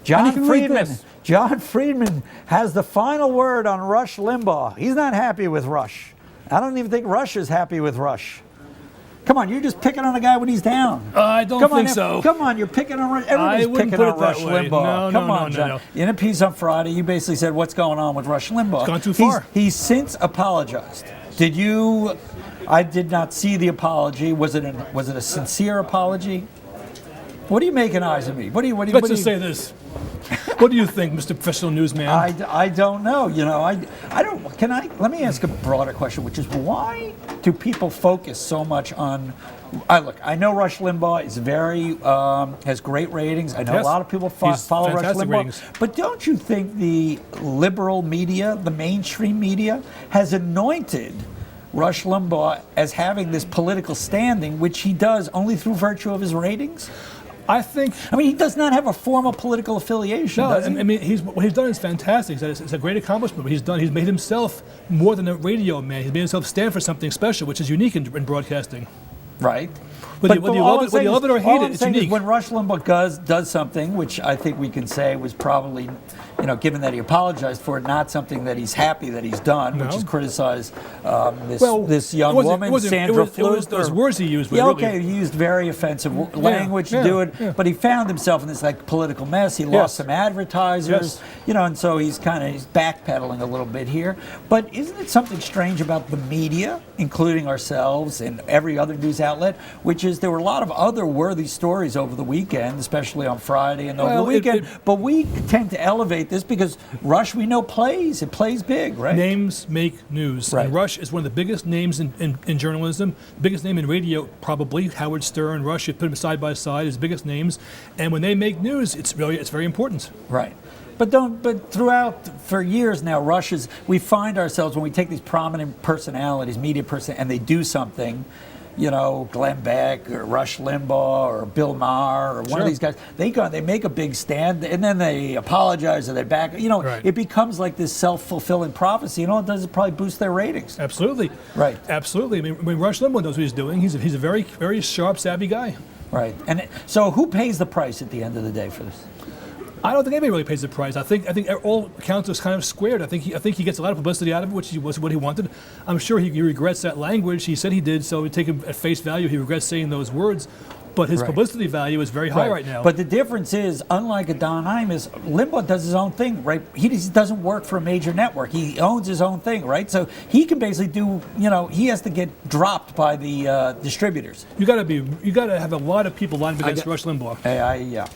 Jon Friedman has the final word on Rush Limbaugh. He's not happy with Rush. I don't even think Rush is happy with Rush. Come on, you're just picking on a guy when he's down. I don't think so. Come on, you're picking on Rush. Everybody's picking on Rush Limbaugh. Come on, John. In a piece on Friday, you basically said, what's going on with Rush Limbaugh? It's gone too far. He's since apologized. Did you? I did not see the apology. Was it a sincere apology? What are you making eyes at me? Let's just say this. What do you think, Mr. Professional Newsman? I don't know. I don't. Let me ask a broader question, which is why do people focus so much on? I know Rush Limbaugh is has great ratings. I know a lot of people follow Rush Limbaugh. Ratings. But don't you think the liberal media, the mainstream media, has anointed Rush Limbaugh as having this political standing, which he does only through virtue of his ratings? He does not have a formal political affiliation. No, does he? What he's done is fantastic. It's a great accomplishment. What he's done, he's made himself more than a radio man. He's made himself stand for something special, which is unique in broadcasting. Right. Whether you love it or hate it, it's unique. When Rush Limbaugh does something, which I think we can say was probably, given that he apologized for it, not something that he's happy that he's done, which is criticize this young woman, Sandra Fluke. Those words he used were he used very offensive language to do it, but he found himself in this political mess. He lost some advertisers, and so he's backpedaling a little bit here. But isn't it something strange about the media, including ourselves and every other news outlet, which is there were a lot of other worthy stories over the weekend, especially on Friday and over the weekend, but we tend to elevate this because Rush, we know, plays big, right? Names make news. Right. And Rush is one of the biggest names in journalism, biggest name in radio probably. Howard Stern, Rush, you put them side by side, his biggest names. And when they make news, it's very important. Right. But for years now, we find ourselves when we take these prominent personalities, and they do something, Glenn Beck or Rush Limbaugh or Bill Maher or one of these guys, they make a big stand and then they apologize or they back. It becomes like this self-fulfilling prophecy. All it does is probably boost their ratings. Absolutely. Right. Absolutely. Rush Limbaugh knows what he's doing. He's a very, very sharp, savvy guy. Right. And so who pays the price at the end of the day for this? I don't think anybody really pays the price. I think all accounts is kind of squared. I think he gets a lot of publicity out of it, which was what he wanted. I'm sure he regrets that language. He said he did, so we take him at face value. He regrets saying those words. But his publicity value is very high right now. But the difference is, unlike a Don Imus, Limbaugh does his own thing, right? He doesn't work for a major network. He owns his own thing, right? So he can basically do, he has to get dropped by the distributors. You got to have a lot of people lined up against Rush Limbaugh. Yeah.